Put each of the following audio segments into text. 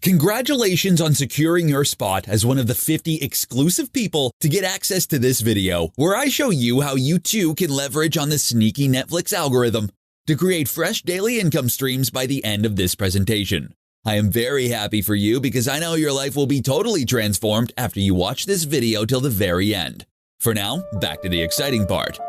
Congratulations on securing your spot as one of the 50 exclusive people to get access to this video, where I show you how you too can leverage on the sneaky Netflix algorithm to create fresh daily income streams by the end of this presentation. I am very happy for you because I know your life will be totally transformed after you watch this video till the very end. For now, back to the exciting part.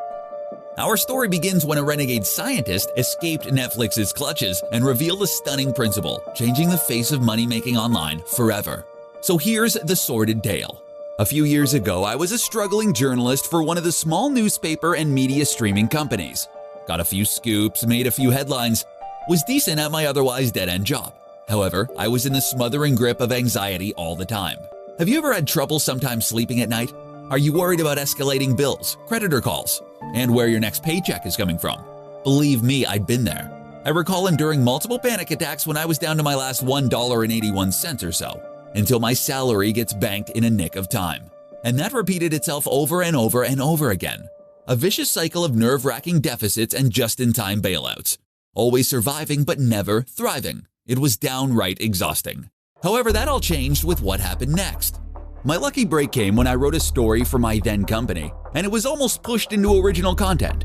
Our story begins when a renegade scientist escaped Netflix's clutches and revealed a stunning principle, changing the face of money-making online forever. So here's the sordid tale. A few years ago, I was a struggling journalist for one of the small newspaper and media streaming companies. Got a few scoops, made a few headlines, was decent at my otherwise dead-end job. However, I was in the smothering grip of anxiety all the time. Have you ever had trouble sometimes sleeping at night? Are you worried about escalating bills, creditor calls, and where your next paycheck is coming from? Believe me, I'd been there. I recall enduring multiple panic attacks when I was down to my last $1.81 or so, until my salary gets banked in a nick of time. And that repeated itself over and over and over again. A vicious cycle of nerve-wracking deficits and just-in-time bailouts. Always surviving but never thriving. It was downright exhausting. However, that all changed with what happened next. My lucky break came when I wrote a story for my then company, and it was almost pushed into original content.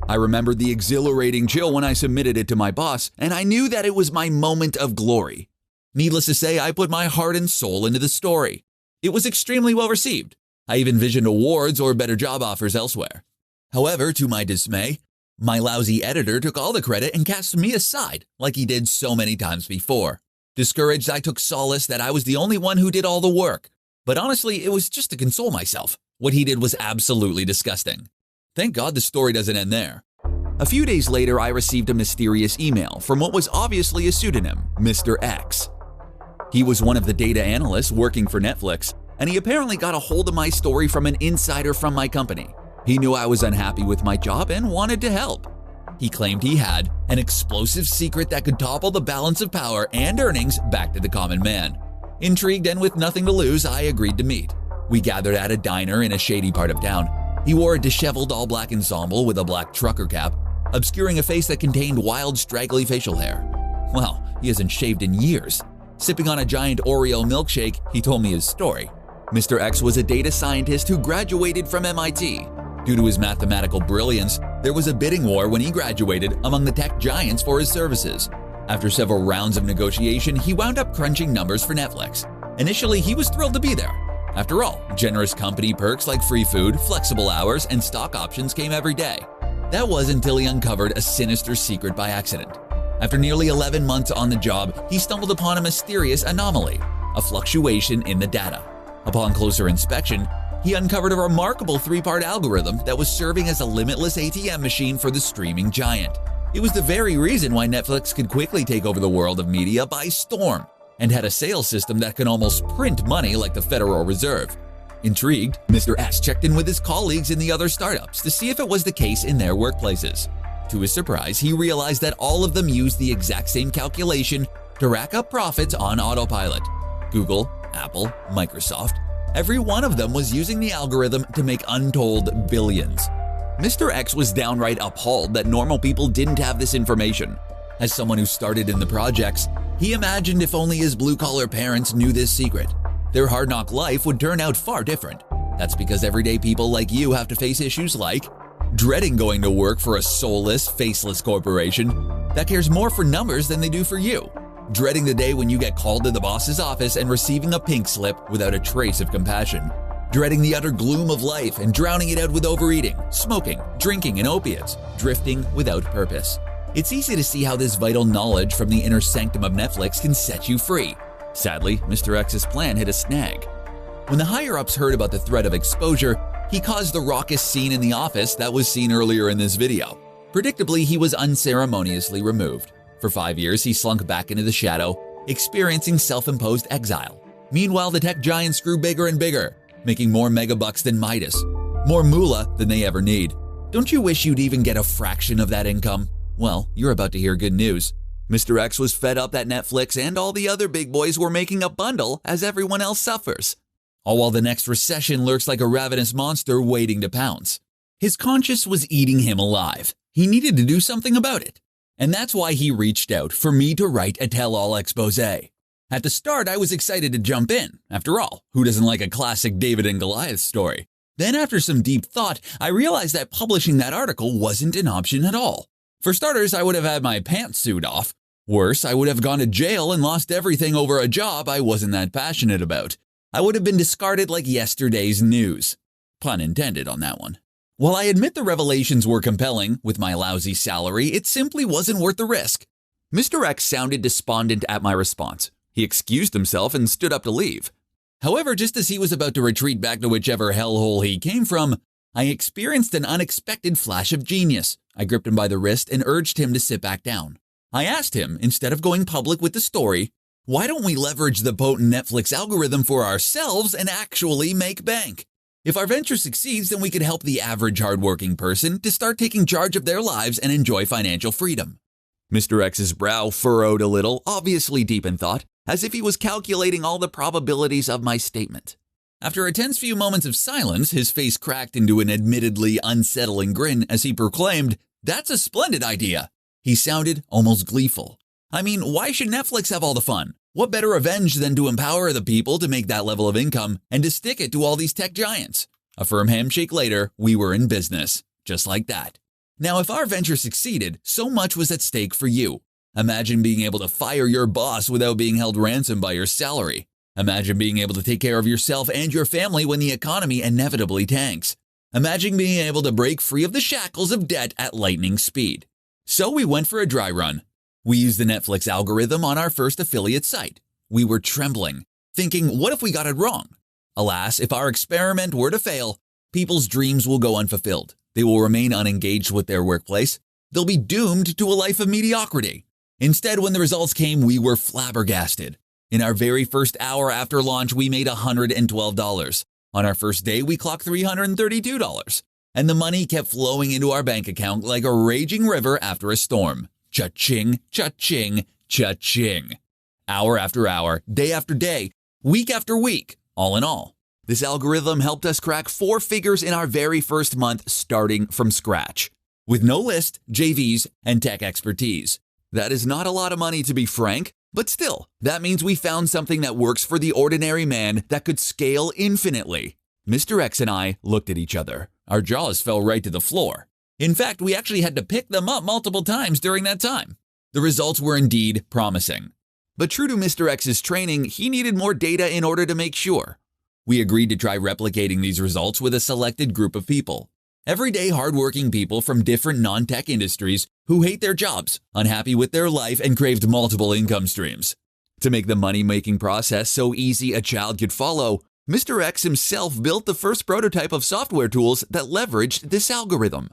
I remembered the exhilarating chill when I submitted it to my boss, and I knew that it was my moment of glory. Needless to say, I put my heart and soul into the story. It was extremely well received. I even envisioned awards or better job offers elsewhere. However, to my dismay, my lousy editor took all the credit and cast me aside like he did so many times before. Discouraged, I took solace that I was the only one who did all the work. But honestly, it was just to console myself. What he did was absolutely disgusting. Thank God the story doesn't end there. A few days later, I received a mysterious email from what was obviously a pseudonym, Mr. X. He was one of the data analysts working for Netflix, and he apparently got a hold of my story from an insider from my company. He knew I was unhappy with my job and wanted to help. He claimed he had an explosive secret that could topple the balance of power and earnings back to the common man. Intrigued and with nothing to lose, I agreed to meet. We gathered at a diner in a shady part of town. He wore a disheveled all-black ensemble with a black trucker cap, obscuring a face that contained wild, straggly facial hair. Well, he hasn't shaved in years. Sipping on a giant Oreo milkshake, he told me his story. Mr. X was a data scientist who graduated from MIT. Due to his mathematical brilliance, there was a bidding war when he graduated among the tech giants for his services. After several rounds of negotiation, he wound up crunching numbers for Netflix. Initially, he was thrilled to be there. After all, generous company perks like free food, flexible hours, and stock options came every day. That was until he uncovered a sinister secret by accident. After nearly 11 months on the job, he stumbled upon a mysterious anomaly, a fluctuation in the data. Upon closer inspection, he uncovered a remarkable three-part algorithm that was serving as a limitless ATM machine for the streaming giant. It was the very reason why Netflix could quickly take over the world of media by storm and had a sales system that could almost print money like the Federal Reserve. Intrigued, Mr. S checked in with his colleagues in the other startups to see if it was the case in their workplaces. To his surprise, he realized that all of them used the exact same calculation to rack up profits on autopilot. Google, Apple, Microsoft, every one of them was using the algorithm to make untold billions. Mr. X was downright appalled that normal people didn't have this information. As someone who started in the projects, he imagined if only his blue-collar parents knew this secret, their hard-knock life would turn out far different. That's because everyday people like you have to face issues like dreading going to work for a soulless, faceless corporation that cares more for numbers than they do for you, dreading the day when you get called to the boss's office and receiving a pink slip without a trace of compassion, dreading the utter gloom of life and drowning it out with overeating, smoking, drinking, and opiates, drifting without purpose. It's easy to see how this vital knowledge from the inner sanctum of Netflix can set you free. Sadly, Mr. X's plan hit a snag. When the higher-ups heard about the threat of exposure, he caused the raucous scene in the office that was seen earlier in this video. Predictably, he was unceremoniously removed. For 5 years, he slunk back into the shadow, experiencing self-imposed exile. Meanwhile, the tech giants grew bigger and bigger, making more megabucks than Midas, more moolah than they ever need. Don't you wish you'd even get a fraction of that income? Well, you're about to hear good news. Mr. X was fed up that Netflix and all the other big boys were making a bundle as everyone else suffers, all while the next recession lurks like a ravenous monster waiting to pounce. His conscience was eating him alive. He needed to do something about it. And that's why he reached out for me to write a tell-all expose. At the start, I was excited to jump in. After all, who doesn't like a classic David and Goliath story? Then after some deep thought, I realized that publishing that article wasn't an option at all. For starters, I would have had my pantsuit off. Worse, I would have gone to jail and lost everything over a job I wasn't that passionate about. I would have been discarded like yesterday's news. Pun intended on that one. While I admit the revelations were compelling, with my lousy salary, it simply wasn't worth the risk. Mr. X sounded despondent at my response. He excused himself and stood up to leave. However, just as he was about to retreat back to whichever hellhole he came from, I experienced an unexpected flash of genius. I gripped him by the wrist and urged him to sit back down. I asked him, instead of going public with the story, why don't we leverage the potent Netflix algorithm for ourselves and actually make bank? If our venture succeeds, then we could help the average hardworking person to start taking charge of their lives and enjoy financial freedom. Mr. X's brow furrowed a little, obviously deep in thought, as if he was calculating all the probabilities of my statement. After a tense few moments of silence, his face cracked into an admittedly unsettling grin as he proclaimed, "That's a splendid idea." He sounded almost gleeful. I mean, why should Netflix have all the fun? What better revenge than to empower the people to make that level of income and to stick it to all these tech giants? A firm handshake later, we were in business. Just like that. Now, if our venture succeeded, so much was at stake for you. Imagine being able to fire your boss without being held ransom by your salary. Imagine being able to take care of yourself and your family when the economy inevitably tanks. Imagine being able to break free of the shackles of debt at lightning speed. So we went for a dry run. We used the Netflix algorithm on our first affiliate site. We were trembling, thinking, what if we got it wrong? Alas, if our experiment were to fail, people's dreams will go unfulfilled. They will remain unengaged with their workplace. They'll be doomed to a life of mediocrity. Instead, when the results came, we were flabbergasted. In our very first hour after launch, we made $112. On our first day, we clocked $332. And the money kept flowing into our bank account like a raging river after a storm. Cha-ching, cha-ching, cha-ching. Hour after hour, day after day, week after week, all in all. This algorithm helped us crack 4 figures in our very first month starting from scratch. With no list, JVs, and tech expertise. That is not a lot of money to be frank, but still, that means we found something that works for the ordinary man that could scale infinitely. Mr. X and I looked at each other. Our jaws fell right to the floor. In fact, we actually had to pick them up multiple times during that time. The results were indeed promising. But true to Mr. X's training, he needed more data in order to make sure. We agreed to try replicating these results with a selected group of people. Everyday hardworking people from different non-tech industries who hate their jobs, unhappy with their life, and craved multiple income streams. To make the money-making process so easy a child could follow, Mr. X himself built the first prototype of software tools that leveraged this algorithm,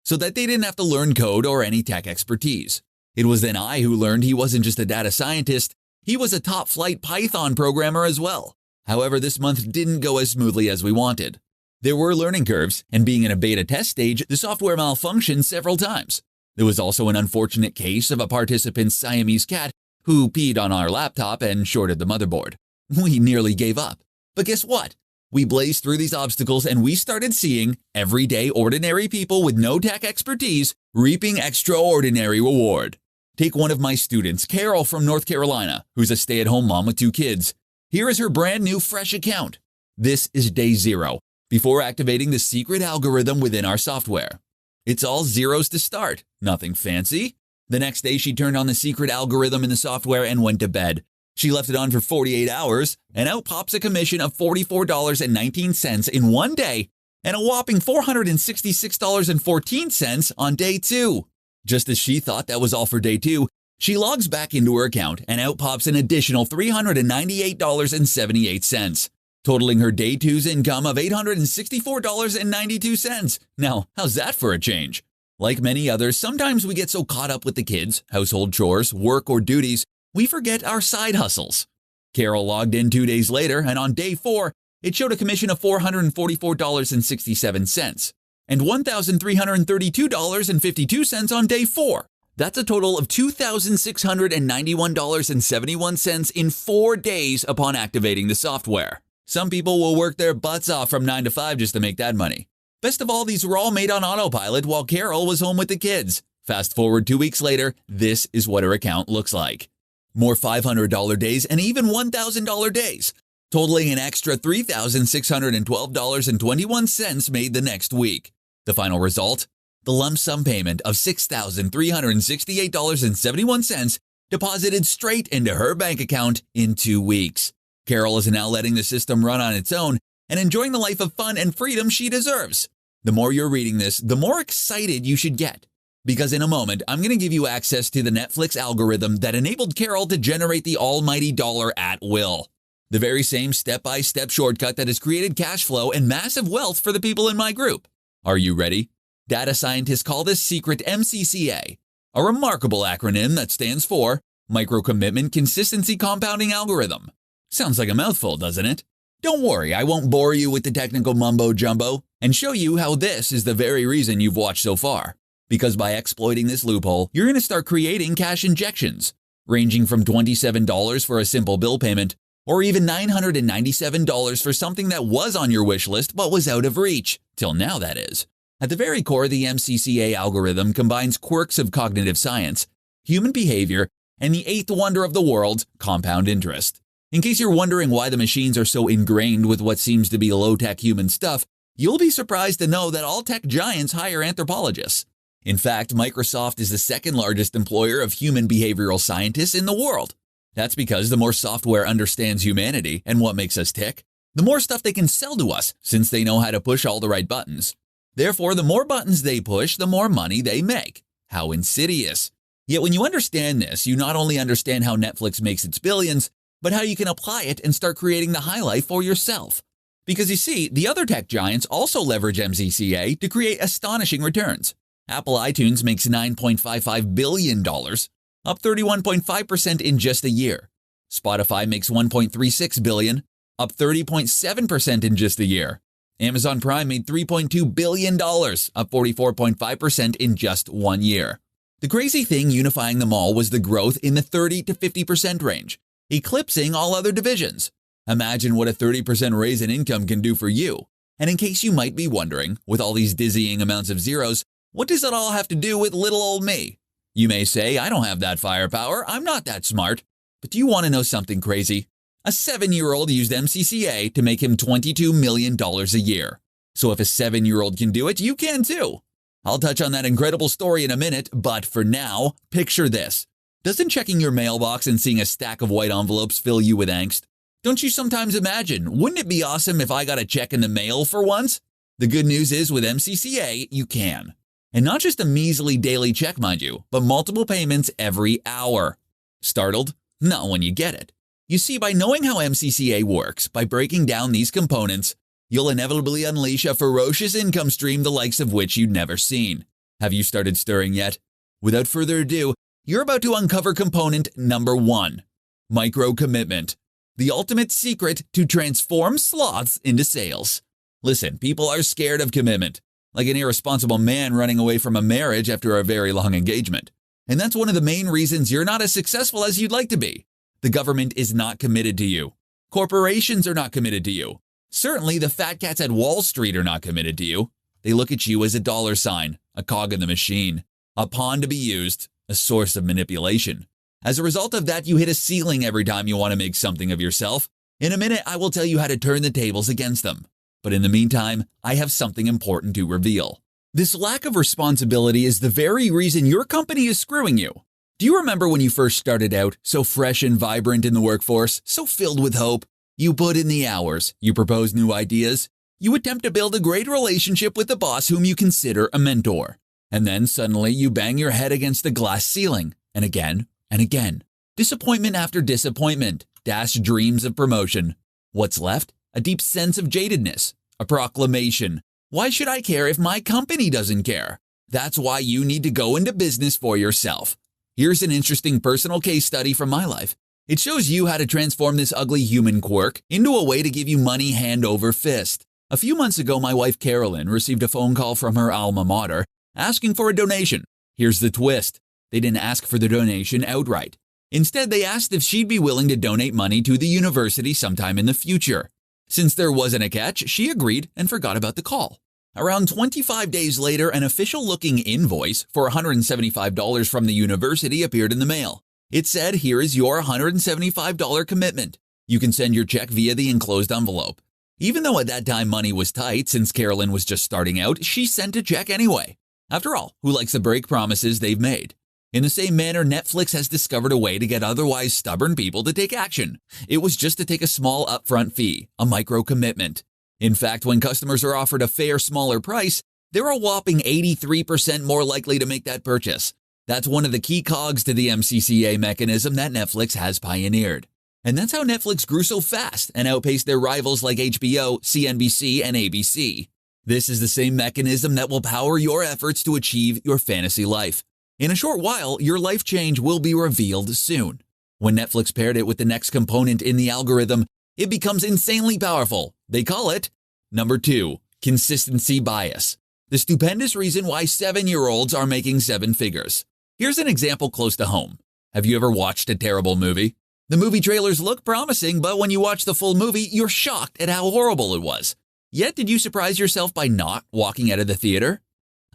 so that they didn't have to learn code or any tech expertise. It was then I who learned he wasn't just a data scientist, he was a top-flight Python programmer as well. However, this month didn't go as smoothly as we wanted. There were learning curves, and being in a beta test stage, the software malfunctioned several times. There was also an unfortunate case of a participant's Siamese cat who peed on our laptop and shorted the motherboard. We nearly gave up. But guess what? We blazed through these obstacles and we started seeing everyday ordinary people with no tech expertise reaping extraordinary reward. Take one of my students, Carol from North Carolina, who's a stay-at-home mom with 2 kids. Here is her brand new fresh account. This is day 0, before activating the secret algorithm within our software. It's all zeros to start, nothing fancy. The next day she turned on the secret algorithm in the software and went to bed. She left it on for 48 hours, and out pops a commission of $44.19 in one day, and a whopping $466.14 on day 2. Just as she thought that was all for day 2, she logs back into her account, and out pops an additional $398.78, totaling her day 2's income of $864.92. Now, how's that for a change? Like many others, sometimes we get so caught up with the kids, household chores, work, or duties, we forget our side hustles. Carol logged in 2 days later, and on day 4, it showed a commission of $444.67 and $1,332.52 on day 4. That's a total of $2,691.71 in 4 days upon activating the software. Some people will work their butts off from 9 to 5 just to make that money. Best of all, these were all made on autopilot while Carol was home with the kids. Fast forward 2 weeks later, this is what her account looks like. more $500 days, and even $1,000 days, totaling an extra $3,612.21 made the next week. The final result? The lump sum payment of $6,368.71 deposited straight into her bank account in 2 weeks. Carol is now letting the system run on its own and enjoying the life of fun and freedom she deserves. The more you're reading this, the more excited you should get. Because in a moment, I'm going to give you access to the Netflix algorithm that enabled Carol to generate the almighty dollar at will. The very same step-by-step shortcut that has created cash flow and massive wealth for the people in my group. Are you ready? Data scientists call this secret MCCA, a remarkable acronym that stands for Micro Commitment Consistency Compounding Algorithm. Sounds like a mouthful, doesn't it? Don't worry, I won't bore you with the technical mumbo-jumbo and show you how this is the very reason you've watched so far. Because by exploiting this loophole, you're going to start creating cash injections, ranging from $27 for a simple bill payment, or even $997 for something that was on your wish list but was out of reach, till now that is. At the very core, the MCCA algorithm combines quirks of cognitive science, human behavior, and the eighth wonder of the world, compound interest. In case you're wondering why the machines are so ingrained with what seems to be low-tech human stuff, you'll be surprised to know that all tech giants hire anthropologists. In fact, Microsoft is the second largest employer of human behavioral scientists in the world. That's because the more software understands humanity and what makes us tick, the more stuff they can sell to us since they know how to push all the right buttons. Therefore, the more buttons they push, the more money they make. How insidious. Yet when you understand this, you not only understand how Netflix makes its billions, but how you can apply it and start creating the high life for yourself. Because you see, the other tech giants also leverage MCCA to create astonishing returns. Apple iTunes makes $9.55 billion, up 31.5% in just a year. Spotify makes $1.36 billion, up 30.7% in just a year. Amazon Prime made $3.2 billion, up 44.5% in just 1 year. The crazy thing unifying them all was the growth in the 30 to 50% range, eclipsing all other divisions. Imagine what a 30% raise in income can do for you. And in case you might be wondering, with all these dizzying amounts of zeros, what does it all have to do with little old me? You may say, I don't have that firepower, I'm not that smart. But do you want to know something crazy? A 7-year-old used MCCA to make him $22 million a year. So if a 7-year-old can do it, you can too. I'll touch on that incredible story in a minute, but for now, picture this. Doesn't checking your mailbox and seeing a stack of white envelopes fill you with angst? Don't you sometimes imagine, wouldn't it be awesome if I got a check in the mail for once? The good news is with MCCA, you can. And not just a measly daily check, mind you, but multiple payments every hour. Startled? Not when you get it. You see, by knowing how MCCA works, by breaking down these components, you'll inevitably unleash a ferocious income stream the likes of which you'd never seen. Have you started stirring yet? Without further ado, you're about to uncover component number 1, micro commitment, the ultimate secret to transform sloths into sales. Listen, people are scared of commitment, like an irresponsible man running away from a marriage after a very long engagement. And that's one of the main reasons you're not as successful as you'd like to be. The government is not committed to you. Corporations are not committed to you. Certainly, the fat cats at Wall Street are not committed to you. They look at you as a dollar sign, a cog in the machine, a pawn to be used, a source of manipulation. As a result of that, you hit a ceiling every time you want to make something of yourself. In a minute, I will tell you how to turn the tables against them. But in the meantime, I have something important to reveal. This lack of responsibility is the very reason your company is screwing you. Do you remember when you first started out, so fresh and vibrant in the workforce, so filled with hope? You put in the hours, you propose new ideas, you attempt to build a great relationship with the boss whom you consider a mentor. And then suddenly you bang your head against the glass ceiling, and again, and again. Disappointment after disappointment, dashed dreams of promotion. What's left? A deep sense of jadedness, a proclamation. Why should I care if my company doesn't care? That's why you need to go into business for yourself. Here's an interesting personal case study from my life. It shows you how to transform this ugly human quirk into a way to give you money hand over fist. A few months ago, my wife Carolyn received a phone call from her alma mater asking for a donation. Here's the twist. They didn't ask for the donation outright. Instead, they asked if she'd be willing to donate money to the university sometime in the future. Since there wasn't a catch, she agreed and forgot about the call. Around 25 days later, an official-looking invoice for $175 from the university appeared in the mail. It said, here is your $175 commitment. You can send your check via the enclosed envelope. Even though at that time money was tight since Carolyn was just starting out, she sent a check anyway. After all, who likes to break promises they've made? In the same manner, Netflix has discovered a way to get otherwise stubborn people to take action. It was just to take a small upfront fee, a micro commitment. In fact, when customers are offered a fair, smaller price, they're a whopping 83% more likely to make that purchase. That's one of the key cogs to the MCCA mechanism that Netflix has pioneered. And that's how Netflix grew so fast and outpaced their rivals like HBO, CNBC, and ABC. This is the same mechanism that will power your efforts to achieve your fantasy life. In a short while, your life change will be revealed soon. When Netflix paired it with the next component in the algorithm, it becomes insanely powerful. They call it number 2, consistency bias. The stupendous reason why 7-year-olds are making 7 figures. Here's an example close to home. Have you ever watched a terrible movie? The movie trailers look promising, but when you watch the full movie, you're shocked at how horrible it was. Yet, did you surprise yourself by not walking out of the theater?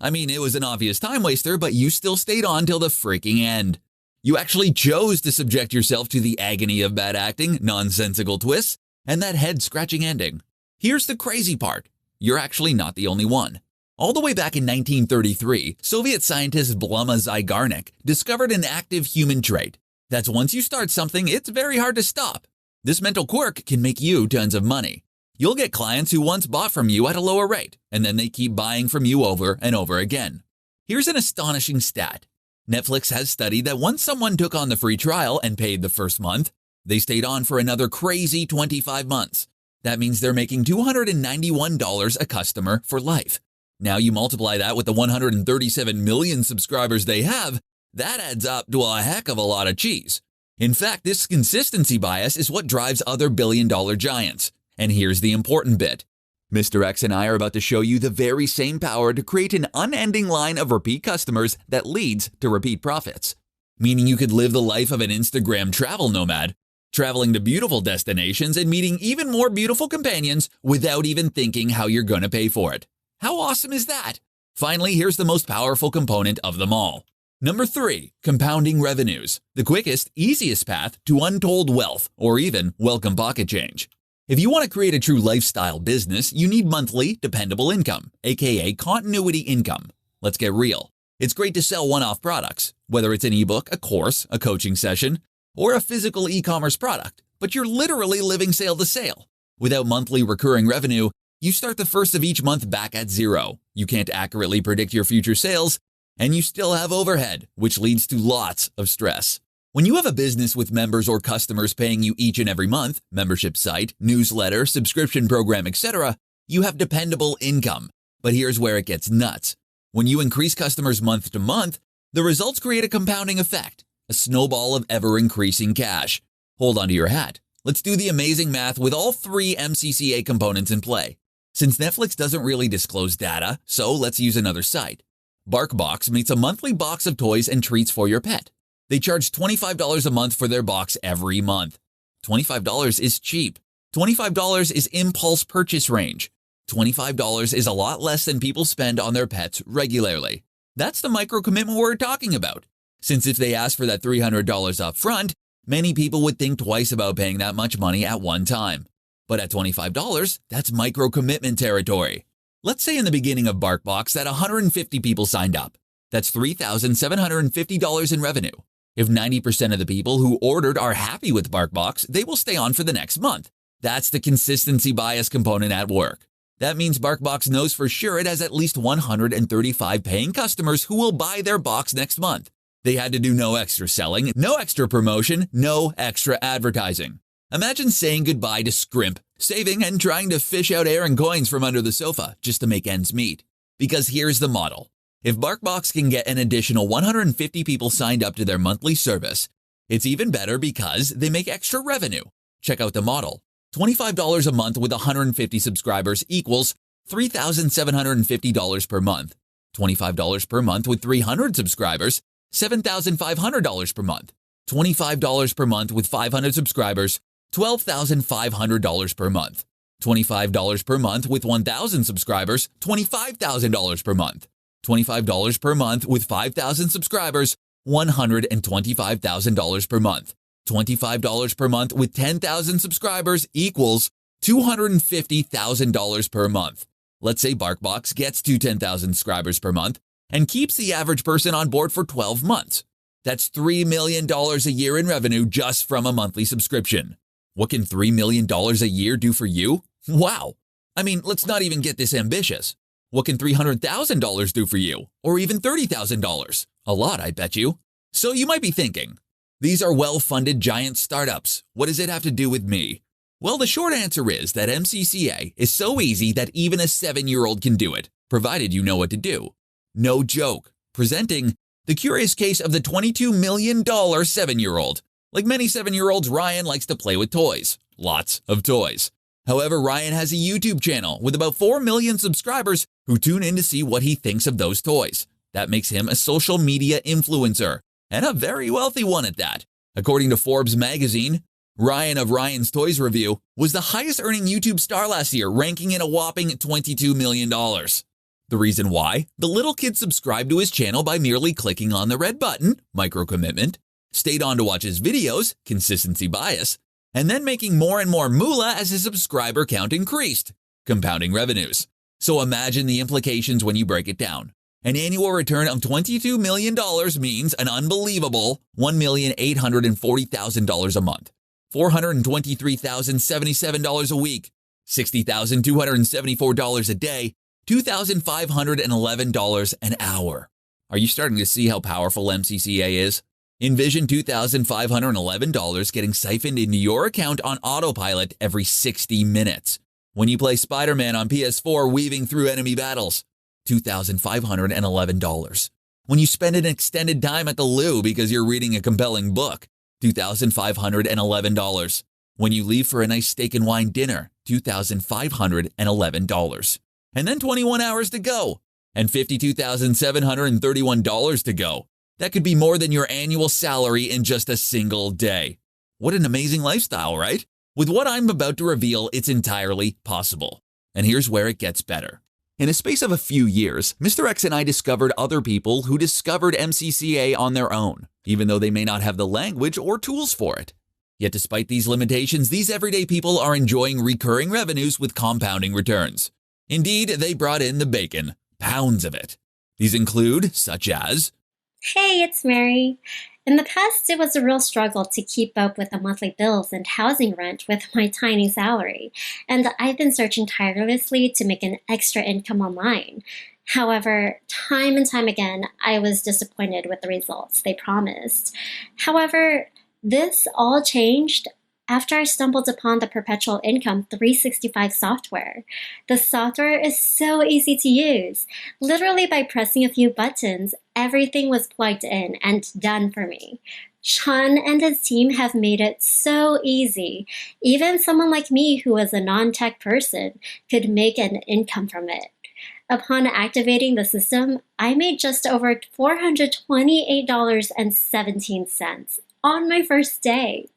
I mean, it was an obvious time waster, but you still stayed on till the freaking end. You actually chose to subject yourself to the agony of bad acting, nonsensical twists, and that head-scratching ending. Here's the crazy part. You're actually not the only one. All the way back in 1933, Soviet scientist Bluma Zygarnik discovered an active human trait. That's once you start something, it's very hard to stop. This mental quirk can make you tons of money. You'll get clients who once bought from you at a lower rate, and then they keep buying from you over and over again. Here's an astonishing stat. Netflix has studied that once someone took on the free trial and paid the first month, they stayed on for another crazy 25 months. That means they're making $291 a customer for life. Now you multiply that with the 137 million subscribers they have, that adds up to a heck of a lot of cheese. In fact, this consistency bias is what drives other billion-dollar giants. And here's the important bit. Mr. X and I are about to show you the very same power to create an unending line of repeat customers that leads to repeat profits. Meaning you could live the life of an Instagram travel nomad, traveling to beautiful destinations and meeting even more beautiful companions without even thinking how you're going to pay for it. How awesome is that? Finally, here's the most powerful component of them all. Number 3, compounding revenues. The quickest, easiest path to untold wealth or even welcome pocket change. If you want to create a true lifestyle business, you need monthly, dependable income, aka continuity income. Let's get real. It's great to sell one-off products, whether it's an ebook, a course, a coaching session, or a physical e-commerce product, but you're literally living sale to sale. Without monthly recurring revenue, you start the first of each month back at zero. You can't accurately predict your future sales, and you still have overhead, which leads to lots of stress. When you have a business with members or customers paying you each and every month, membership site, newsletter, subscription program, etc., you have dependable income. But here's where it gets nuts. When you increase customers month to month, the results create a compounding effect, a snowball of ever-increasing cash. Hold on to your hat. Let's do the amazing math with all 3 MCCA components in play. Since Netflix doesn't really disclose data, so let's use another site. BarkBox makes a monthly box of toys and treats for your pet. They charge $25 a month for their box every month. $25 is cheap. $25 is impulse purchase range. $25 is a lot less than people spend on their pets regularly. That's the micro commitment we're talking about. Since if they ask for that $300 up front, many people would think twice about paying that much money at one time. But at $25, that's micro commitment territory. Let's say in the beginning of BarkBox that 150 people signed up. That's $3,750 in revenue. If 90% of the people who ordered are happy with BarkBox, they will stay on for the next month. That's the consistency bias component at work. That means BarkBox knows for sure it has at least 135 paying customers who will buy their box next month. They had to do no extra selling, no extra promotion, no extra advertising. Imagine saying goodbye to scrimp, saving and trying to fish out air and coins from under the sofa just to make ends meet. Because here's the model. If BarkBox can get an additional 150 people signed up to their monthly service, it's even better because they make extra revenue. Check out the model. $25 a month with 150 subscribers equals $3,750 per month. $25 per month with 300 subscribers, $7,500 per month. $25 per month with 500 subscribers, $12,500 per month. $25 per month with 1,000 subscribers, $25,000 per month. $25 per month with 5,000 subscribers, $125,000 per month. $25 per month with 10,000 subscribers equals $250,000 per month. Let's say BarkBox gets to 10,000 subscribers per month and keeps the average person on board for 12 months. That's $3 million a year in revenue just from a monthly subscription. What can $3 million a year do for you? Wow. I mean, let's not even get this ambitious. What can $300,000 do for you? Or even $30,000? A lot, I bet you. So you might be thinking, these are well-funded giant startups. What does it have to do with me? Well, the short answer is that MCCA is so easy that even a 7-year-old can do it, provided you know what to do. No joke. Presenting the curious case of the $22 million 7-year-old. Like many 7-year-olds, Ryan likes to play with toys. Lots of toys. However, Ryan has a YouTube channel with about 4 million subscribers who tune in to see what he thinks of those toys. That makes him a social media influencer, and a very wealthy one at that. According to Forbes magazine, Ryan of Ryan's Toys Review was the highest earning YouTube star last year, ranking in a whopping $22 million. The reason why? The little kid subscribed to his channel by merely clicking on the red button, micro-commitment, stayed on to watch his videos, consistency bias, and then making more and more moolah as his subscriber count increased, compounding revenues. So imagine the implications when you break it down. An annual return of $22 million means an unbelievable $1,840,000 a month, $423,077 a week, $60,274 a day, $2,511 an hour. Are you starting to see how powerful MCCA is? Envision $2,511 getting siphoned into your account on autopilot every 60 minutes. When you play Spider-Man on PS4 weaving through enemy battles, $2,511. When you spend an extended time at the loo because you're reading a compelling book, $2,511. When you leave for a nice steak and wine dinner, $2,511. And then 21 hours to go, and $52,731 to go. That could be more than your annual salary in just a single day. What an amazing lifestyle, right? With what I'm about to reveal, it's entirely possible. And here's where it gets better. In a space of a few years, Mr. X and I discovered other people who discovered MCCA on their own, even though they may not have the language or tools for it. Yet despite these limitations, these everyday people are enjoying recurring revenues with compounding returns. Indeed, they brought in the bacon, pounds of it. These include, such as, Hey, it's Mary. In the past, it was a real struggle to keep up with the monthly bills and housing rent with my tiny salary, and I've been searching tirelessly to make an extra income online. However, time and time again, I was disappointed with the results they promised. However, this all changed after I stumbled upon the Perpetual Income 365 software. The software is so easy to use. Literally by pressing a few buttons, everything was plugged in and done for me. Sean and his team have made it so easy. Even someone like me who is a non-tech person could make an income from it. Upon activating the system, I made just over $428.17 on my first day.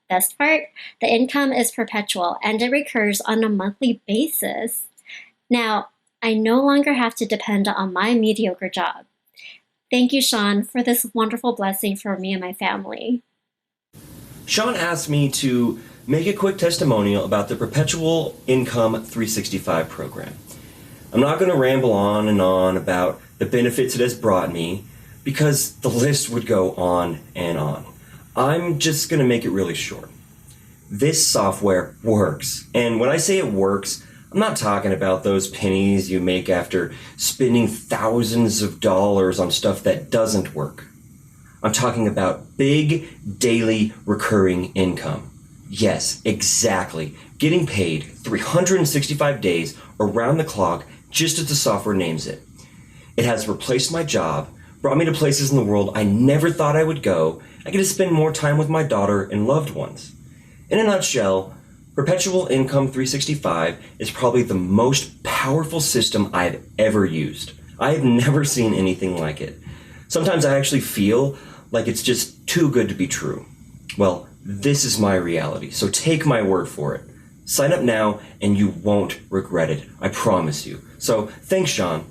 Best part, the income is perpetual and it recurs on a monthly basis. Now, I no longer have to depend on my mediocre job. Thank you, Sean, for this wonderful blessing for me and my family. Sean asked me to make a quick testimonial about the Perpetual Income 365 program. I'm not going to ramble on and on about the benefits it has brought me because the list would go on and on. I'm just going to make it really short. This software works. And when I say it works, I'm not talking about those pennies you make after spending thousands of dollars on stuff that doesn't work. I'm talking about big, daily, recurring income. Yes, exactly. Getting paid 365 days around the clock just as the software names it. It has replaced my job, brought me to places in the world I never thought I would go. I get to spend more time with my daughter and loved ones. In a nutshell, Perpetual Income 365 is probably the most powerful system I've ever used. I have never seen anything like it. Sometimes I actually feel like it's just too good to be true. Well, this is my reality, so take my word for it. Sign up now and you won't regret it, I promise you. So thanks, Sean.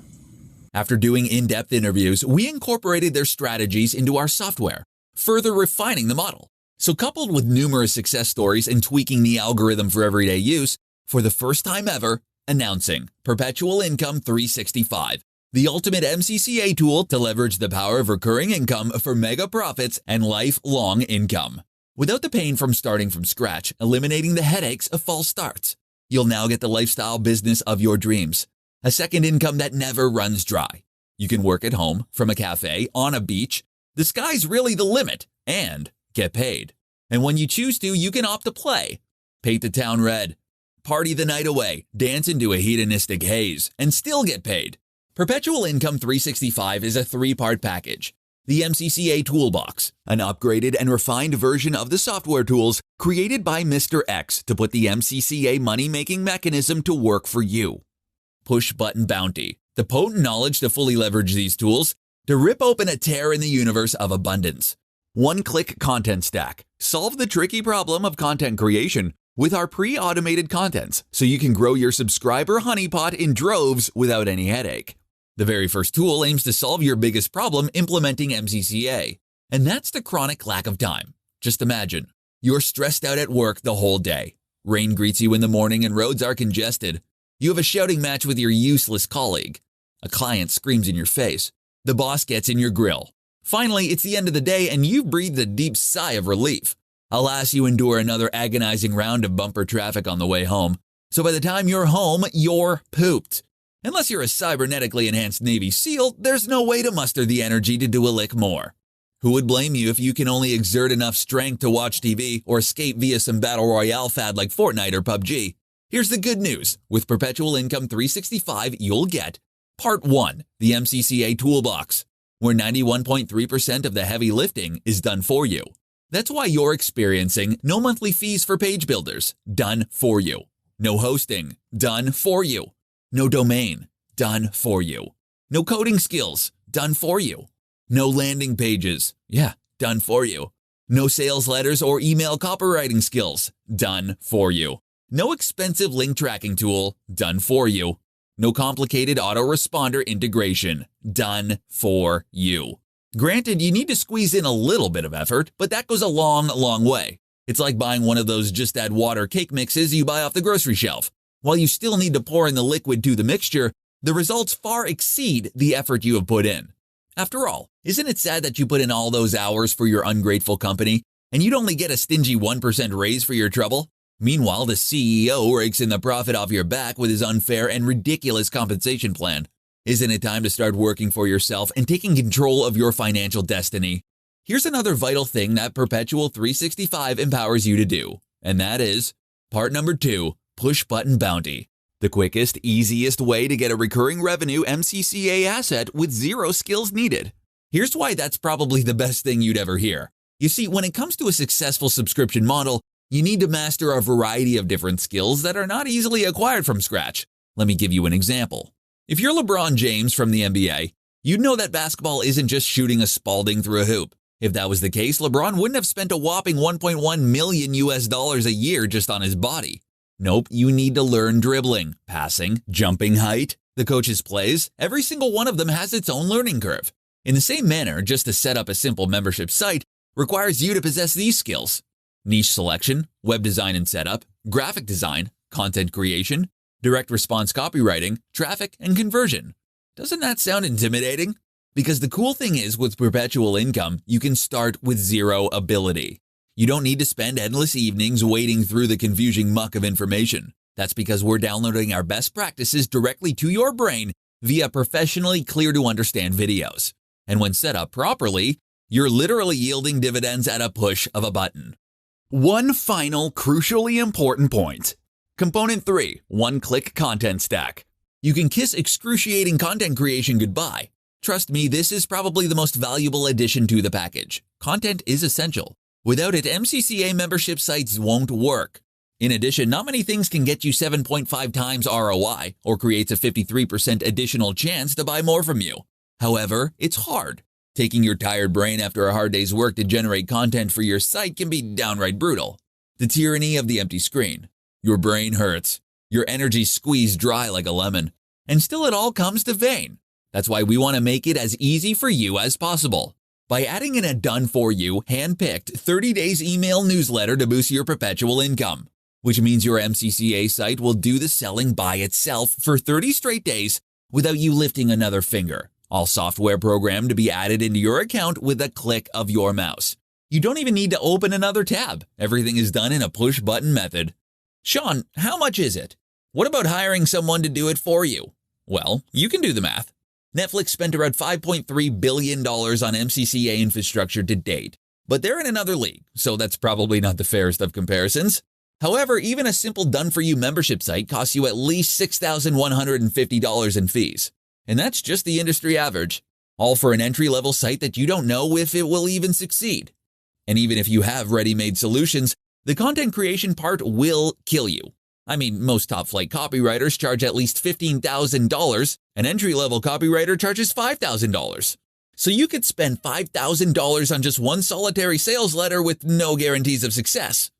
After doing in-depth interviews, we incorporated their strategies into our software, further refining the model. So coupled with numerous success stories and tweaking the algorithm for everyday use, for the first time ever, announcing Perpetual Income 365, the ultimate MCCA tool to leverage the power of recurring income for mega profits and lifelong income. Without the pain from starting from scratch, eliminating the headaches of false starts, you'll now get the lifestyle business of your dreams. A second income that never runs dry. You can work at home, from a cafe, on a beach. The sky's really the limit, and get paid. And when you choose to, you can opt to play. Paint the town red. Party the night away, dance into a hedonistic haze, and still get paid. Perpetual Income 365 is a 3-part package. The MCCA Toolbox, an upgraded and refined version of the software tools created by Mr. X to put the MCCA money-making mechanism to work for you. Push Button Bounty, the potent knowledge to fully leverage these tools to rip open a tear in the universe of abundance. One-click content stack. Solve the tricky problem of content creation with our pre-automated contents so you can grow your subscriber honeypot in droves without any headache. The very first tool aims to solve your biggest problem implementing MCCA, and that's the chronic lack of time. Just imagine, you're stressed out at work the whole day. Rain greets you in the morning and roads are congested. You have a shouting match with your useless colleague. A client screams in your face. The boss gets in your grill. Finally, it's the end of the day and you've breathed a deep sigh of relief. Alas, you endure another agonizing round of bumper traffic on the way home. So by the time you're home, you're pooped. Unless you're a cybernetically enhanced Navy SEAL, there's no way to muster the energy to do a lick more. Who would blame you if you can only exert enough strength to watch TV or escape via some battle royale fad like Fortnite or PUBG? Here's the good news. With Perpetual Income 365, you'll get Part 1, the MCCA Toolbox, where 91.3% of the heavy lifting is done for you. That's why you're experiencing no monthly fees for page builders, done for you. No hosting, done for you. No domain, done for you. No coding skills, done for you. No landing pages, done for you. No sales letters or email copywriting skills, done for you. No expensive link tracking tool, done for you. No complicated autoresponder integration, done for you. Granted, you need to squeeze in a little bit of effort, but that goes a long, long way. It's like buying one of those just add water cake mixes you buy off the grocery shelf. While you still need to pour in the liquid to the mixture, the results far exceed the effort you have put in. After all, isn't it sad that you put in all those hours for your ungrateful company and you'd only get a stingy 1% raise for your trouble? Meanwhile, the CEO rakes in the profit off your back with his unfair and ridiculous compensation plan. Isn't it time to start working for yourself and taking control of your financial destiny? Here's another vital thing that Perpetual 365 empowers you to do, and that is part number 2, Push Button Bounty. The quickest, easiest way to get a recurring revenue MCCA asset with zero skills needed. Here's why that's probably the best thing you'd ever hear. You see, when it comes to a successful subscription model, you need to master a variety of different skills that are not easily acquired from scratch. Let me give you an example. If you're LeBron James from the NBA, you'd know that basketball isn't just shooting a Spalding through a hoop. If that was the case, LeBron wouldn't have spent a whopping $1.1 million a year just on his body. Nope, you need to learn dribbling, passing, jumping height, the coach's plays. Every single one of them has its own learning curve. In the same manner, just to set up a simple membership site requires you to possess these skills: niche selection, web design and setup, graphic design, content creation, direct response copywriting, traffic, and conversion. Doesn't that sound intimidating? Because the cool thing is, with Perpetual Income, you can start with zero ability. You don't need to spend endless evenings wading through the confusing muck of information. That's because we're downloading our best practices directly to your brain via professionally clear-to-understand videos. And when set up properly, you're literally yielding dividends at a push of a button. One final, crucially important point. Component 3, one-click content stack. You can kiss excruciating content creation goodbye. Trust me, this is probably the most valuable addition to the package. Content is essential. Without it, MCCA membership sites won't work. In addition, not many things can get you 7.5 times ROI or creates a 53% additional chance to buy more from you. However, it's hard. Taking your tired brain after a hard day's work to generate content for your site can be downright brutal. The tyranny of the empty screen. Your brain hurts. Your energy squeezed dry like a lemon. And still it all comes to vain. That's why we want to make it as easy for you as possible. By adding in a done-for-you, hand-picked 30 days email newsletter to boost your perpetual income, which means your MCCA site will do the selling by itself for 30 straight days without you lifting another finger. All software programmed to be added into your account with a click of your mouse. You don't even need to open another tab. Everything is done in a push-button method. Sean, how much is it? What about hiring someone to do it for you? Well, you can do the math. Netflix spent around $5.3 billion on MCCA infrastructure to date, but they're in another league, so that's probably not the fairest of comparisons. However, even a simple done-for-you membership site costs you at least $6,150 in fees. And that's just the industry average, all for an entry-level site that you don't know if it will even succeed. And even if you have ready-made solutions, the content creation part will kill you. I mean, most top-flight copywriters charge at least $15,000. An entry-level copywriter charges $5,000. So you could spend $5,000 on just one solitary sales letter with no guarantees of success.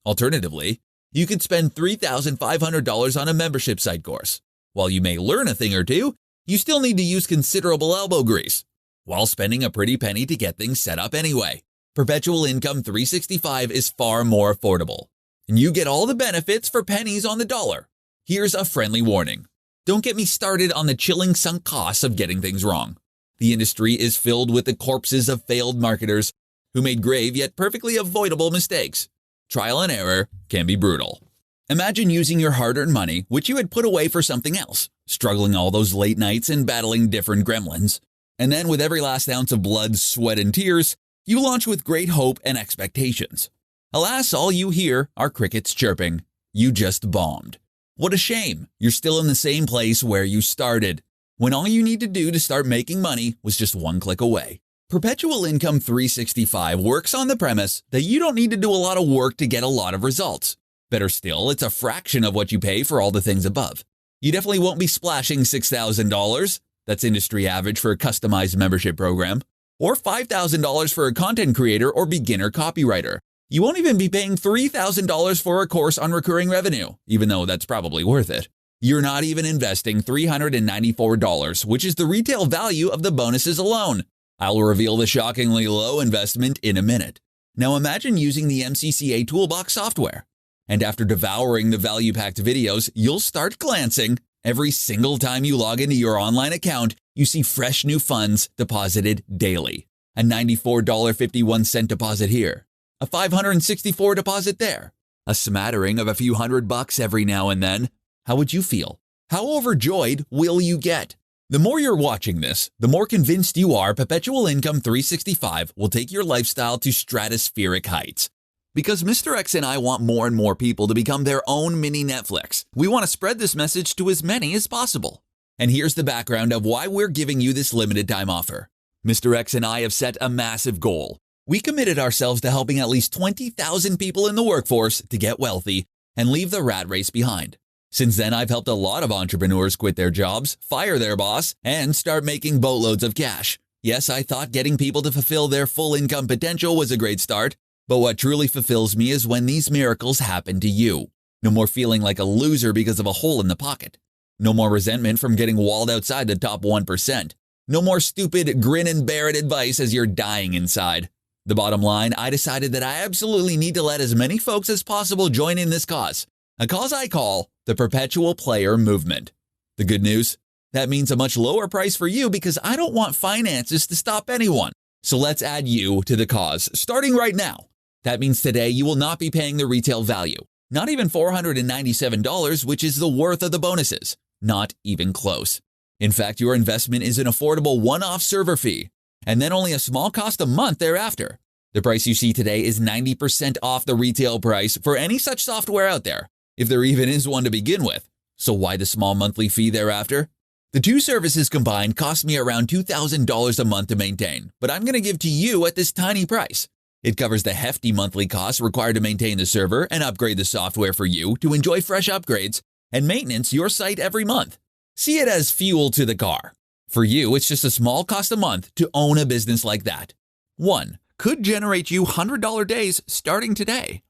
Alternatively, you could spend $3,500 on a membership site course. While you may learn a thing or two, you still need to use considerable elbow grease, while spending a pretty penny to get things set up anyway. Perpetual Income 365 is far more affordable, and you get all the benefits for pennies on the dollar. Here's a friendly warning. Don't get me started on the chilling sunk costs of getting things wrong. The industry is filled with the corpses of failed marketers who made grave yet perfectly avoidable mistakes. Trial and error can be brutal. Imagine using your hard-earned money, which you had put away for something else, struggling all those late nights and battling different gremlins. And then with every last ounce of blood, sweat, and tears, you launch with great hope and expectations. Alas, all you hear are crickets chirping. You just bombed. What a shame. You're still in the same place where you started, when all you need to do to start making money was just one click away. Perpetual Income 365 works on the premise that you don't need to do a lot of work to get a lot of results. Better still, it's a fraction of what you pay for all the things above. You definitely won't be splashing $6,000. That's industry average for a customized membership program. Or $5,000 for a content creator or beginner copywriter. You won't even be paying $3,000 for a course on recurring revenue, even though that's probably worth it. You're not even investing $394, which is the retail value of the bonuses alone. I'll reveal the shockingly low investment in a minute. Now imagine using the MCCA Toolbox software. And after devouring the value-packed videos, you'll start glancing. Every single time you log into your online account, you see fresh new funds deposited daily. A $94.51 deposit here. A $564 deposit there. A smattering of a few $100 every now and then. How would you feel? How overjoyed will you get? The more you're watching this, the more convinced you are Perpetual Income 365 will take your lifestyle to stratospheric heights. Because Mr. X and I want more and more people to become their own mini Netflix. We want to spread this message to as many as possible. And here's the background of why we're giving you this limited time offer. Mr. X and I have set a massive goal. We committed ourselves to helping at least 20,000 people in the workforce to get wealthy and leave the rat race behind. Since then, I've helped a lot of entrepreneurs quit their jobs, fire their boss, and start making boatloads of cash. Yes, I thought getting people to fulfill their full income potential was a great start, but what truly fulfills me is when these miracles happen to you. No more feeling like a loser because of a hole in the pocket. No more resentment from getting walled outside the top 1%. No more stupid grin and bear it advice as you're dying inside. The bottom line, I decided that I absolutely need to let as many folks as possible join in this cause. A cause I call the Perpetual Player Movement. The good news? That means a much lower price for you because I don't want finances to stop anyone. So let's add you to the cause, starting right now. That means today you will not be paying the retail value. Not even $497, which is the worth of the bonuses. Not even close. In fact, your investment is an affordable one-off server fee, and then only a small cost a month thereafter. The price you see today is 90% off the retail price for any such software out there, if there even is one to begin with. So why the small monthly fee thereafter? The two services combined cost me around $2,000 a month to maintain, but I'm going to give to you at this tiny price. It covers the hefty monthly costs required to maintain the server and upgrade the software for you to enjoy fresh upgrades and maintenance your site every month. See it as fuel to the car. For you, it's just a small cost a month to own a business like that. 1. Could generate you $100 days starting today.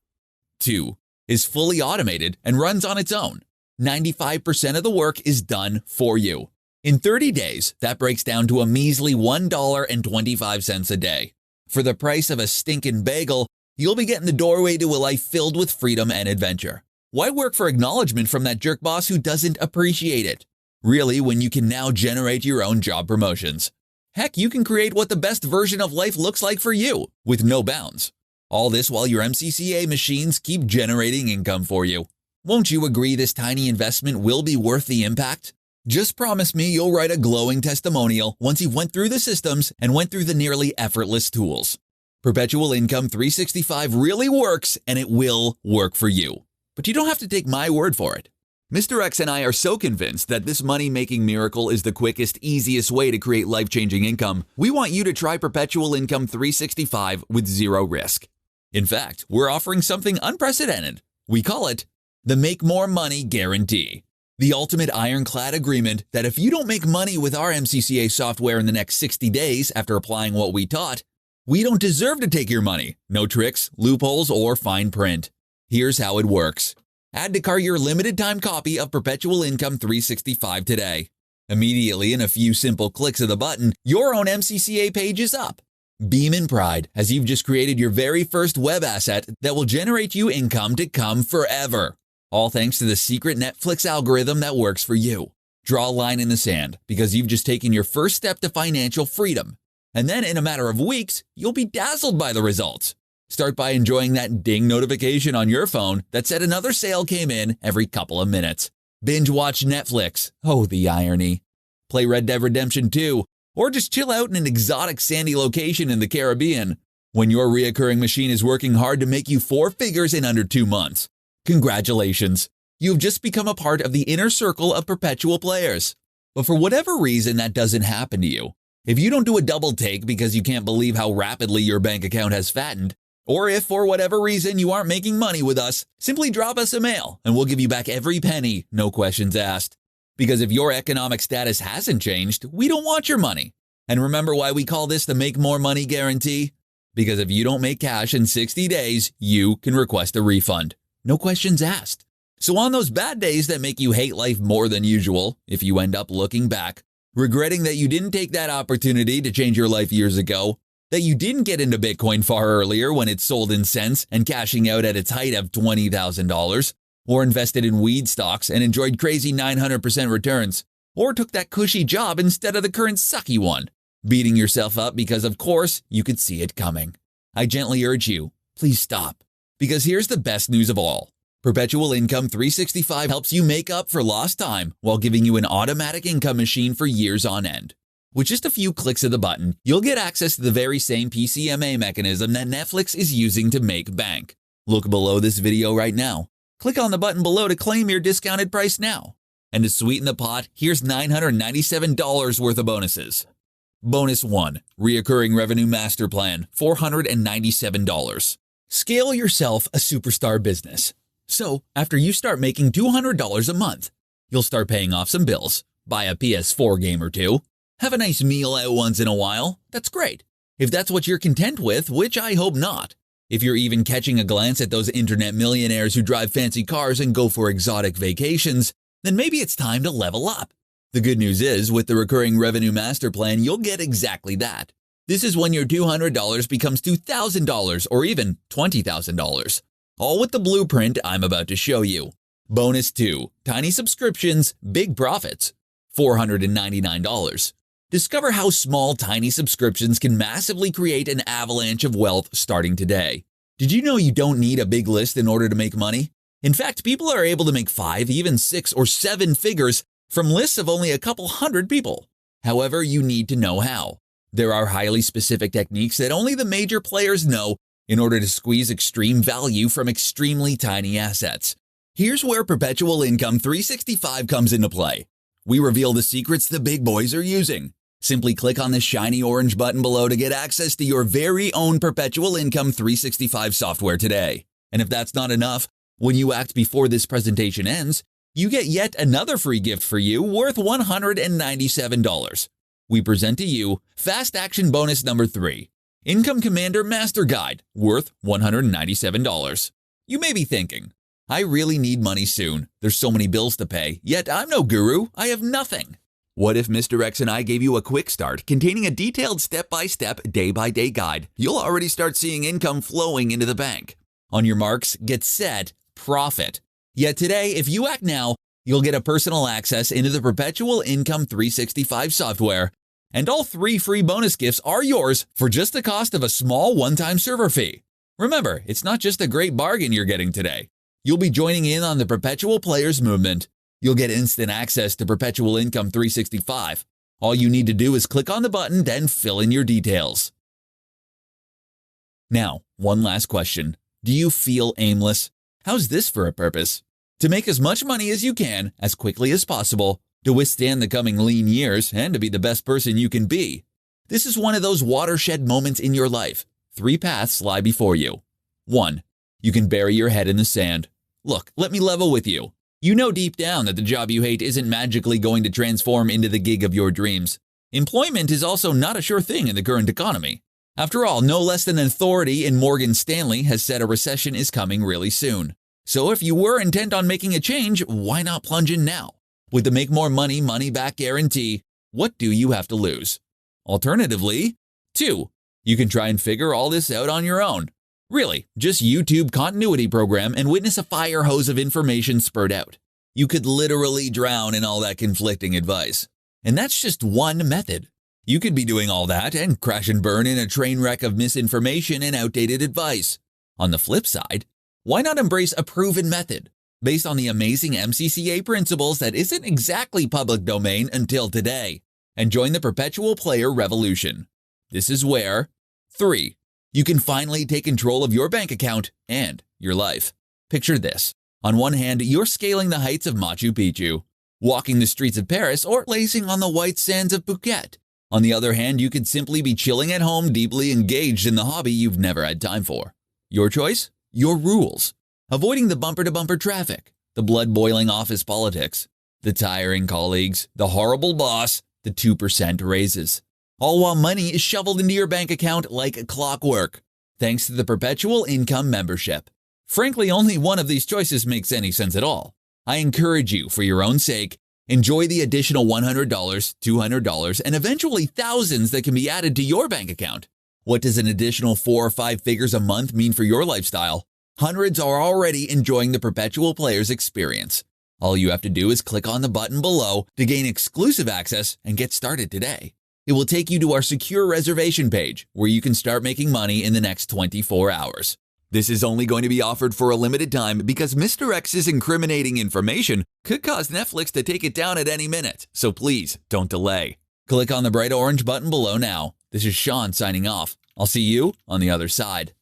2. Is fully automated and runs on its own. 95% of the work is done for you. In 30 days, that breaks down to a measly $1.25 a day. For the price of a stinking bagel, you'll be getting the doorway to a life filled with freedom and adventure. Why work for acknowledgement from that jerk boss who doesn't appreciate it? Really, when you can now generate your own job promotions. Heck, you can create what the best version of life looks like for you, with no bounds. All this while your MCCA machines keep generating income for you. Won't you agree this tiny investment will be worth the impact? Just promise me you'll write a glowing testimonial once you've went through the systems and went through the nearly effortless tools. Perpetual Income 365 really works, and it will work for you. But you don't have to take my word for it. Mr. X and I are so convinced that this money-making miracle is the quickest, easiest way to create life-changing income, we want you to try Perpetual Income 365 with zero risk. In fact, we're offering something unprecedented. We call it the Make More Money Guarantee. The ultimate ironclad agreement that if you don't make money with our MCCA software in the next 60 days after applying what we taught, we don't deserve to take your money. No tricks, loopholes, or fine print. Here's how it works. Add to cart your limited time copy of Perpetual Income 365 today. Immediately, in a few simple clicks of the button, your own MCCA page is up. Beam in pride as you've just created your very first web asset that will generate you income to come forever. All thanks to the secret Netflix algorithm that works for you. Draw a line in the sand because you've just taken your first step to financial freedom. And then in a matter of weeks, you'll be dazzled by the results. Start by enjoying that ding notification on your phone that said another sale came in every couple of minutes. Binge watch Netflix. Oh, the irony. Play Red Dead Redemption 2, or just chill out in an exotic sandy location in the Caribbean when your reoccurring machine is working hard to make you four figures in under 2 months. Congratulations. You've just become a part of the inner circle of perpetual players. But for whatever reason that doesn't happen to you, if you don't do a double take because you can't believe how rapidly your bank account has fattened, or if for whatever reason you aren't making money with us, simply drop us a mail and we'll give you back every penny, no questions asked. Because if your economic status hasn't changed, we don't want your money. And remember why we call this the Make More Money Guarantee? Because if you don't make cash in 60 days, you can request a refund. No questions asked. So on those bad days that make you hate life more than usual, if you end up looking back, regretting that you didn't take that opportunity to change your life years ago, that you didn't get into Bitcoin far earlier when it sold in cents and cashing out at its height of $20,000, or invested in weed stocks and enjoyed crazy 900% returns, or took that cushy job instead of the current sucky one, beating yourself up because of course you could see it coming. I gently urge you, please stop. Because here's the best news of all. Perpetual Income 365 helps you make up for lost time while giving you an automatic income machine for years on end. With just a few clicks of the button, you'll get access to the very same PCMA mechanism that Netflix is using to make bank. Look below this video right now. Click on the button below to claim your discounted price now. And to sweeten the pot, here's $997 worth of bonuses. Bonus 1, Reoccurring Revenue Master Plan, $497. Scale yourself a superstar business. So, after you start making $200 a month, you'll start paying off some bills, buy a PS4 game or two, have a nice meal out once in a while. That's great. If that's what you're content with, which I hope not. If you're even catching a glance at those internet millionaires who drive fancy cars and go for exotic vacations, then maybe it's time to level up. The good news is, with the Recurring Revenue Master Plan, you'll get exactly that. This is when your $200 becomes $2,000 or even $20,000. All with the blueprint I'm about to show you. Bonus 2, Tiny Subscriptions, Big Profits, $499. Discover how small, tiny subscriptions can massively create an avalanche of wealth starting today. Did you know you don't need a big list in order to make money? In fact, people are able to make 5, even 6 or 7 figures from lists of only a couple hundred people. However, you need to know how. There are highly specific techniques that only the major players know in order to squeeze extreme value from extremely tiny assets. Here's where Perpetual Income 365 comes into play. We reveal the secrets the big boys are using. Simply click on the shiny orange button below to get access to your very own Perpetual Income 365 software today. And if that's not enough, when you act before this presentation ends, you get yet another free gift for you worth $197. We present to you Fast Action Bonus number 3, Income Commander Master Guide, worth $197. You may be thinking, I really need money soon. There's so many bills to pay, yet I'm no guru. I have nothing. What if Mr. X and I gave you a quick start containing a detailed step-by-step, day-by-day guide? You'll already start seeing income flowing into the bank. On your marks, get set, profit. Yet today, if you act now, you'll get a personal access into the Perpetual Income 365 software, and all 3 free bonus gifts are yours for just the cost of a small one-time server fee. Remember, it's not just a great bargain you're getting today. You'll be joining in on the Perpetual Players movement. You'll get instant access to Perpetual Income 365. All you need to do is click on the button, then fill in your details. Now, one last question. Do you feel aimless? How's this for a purpose? To make as much money as you can, as quickly as possible, to withstand the coming lean years, and to be the best person you can be. This is one of those watershed moments in your life. 3 paths lie before you. 1. You can bury your head in the sand. Look, let me level with you. You know deep down that the job you hate isn't magically going to transform into the gig of your dreams. Employment is also not a sure thing in the current economy. After all, no less than an authority in Morgan Stanley has said a recession is coming really soon. So if you were intent on making a change, why not plunge in now? With the make more money, money back guarantee, what do you have to lose? Alternatively, 2. You can try and figure all this out on your own. Really, just YouTube continuity program and witness a fire hose of information spurt out. You could literally drown in all that conflicting advice. And that's just one method. You could be doing all that and crash and burn in a train wreck of misinformation and outdated advice. On the flip side, why not embrace a proven method based on the amazing MCCA principles that isn't exactly public domain until today, and join the perpetual player revolution? This is where 3. You can finally take control of your bank account and your life. Picture this. On one hand, you're scaling the heights of Machu Picchu, walking the streets of Paris, or lazing on the white sands of Phuket. On the other hand, you could simply be chilling at home, deeply engaged in the hobby you've never had time for. Your choice? Your rules. Avoiding the bumper-to-bumper traffic, the blood-boiling office politics, the tiring colleagues, the horrible boss, the 2% raises. All while money is shoveled into your bank account like clockwork, thanks to the Perpetual Income membership. Frankly, only one of these choices makes any sense at all. I encourage you, for your own sake, enjoy the additional $100, $200, and eventually thousands that can be added to your bank account. What does an additional 4 or 5 figures a month mean for your lifestyle? Hundreds are already enjoying the Perpetual Players experience. All you have to do is click on the button below to gain exclusive access and get started today. It will take you to our secure reservation page where you can start making money in the next 24 hours. This is only going to be offered for a limited time because Mr. X's incriminating information could cause Netflix to take it down at any minute, so please don't delay. Click on the bright orange button below now. This is Sean signing off. I'll see you on the other side.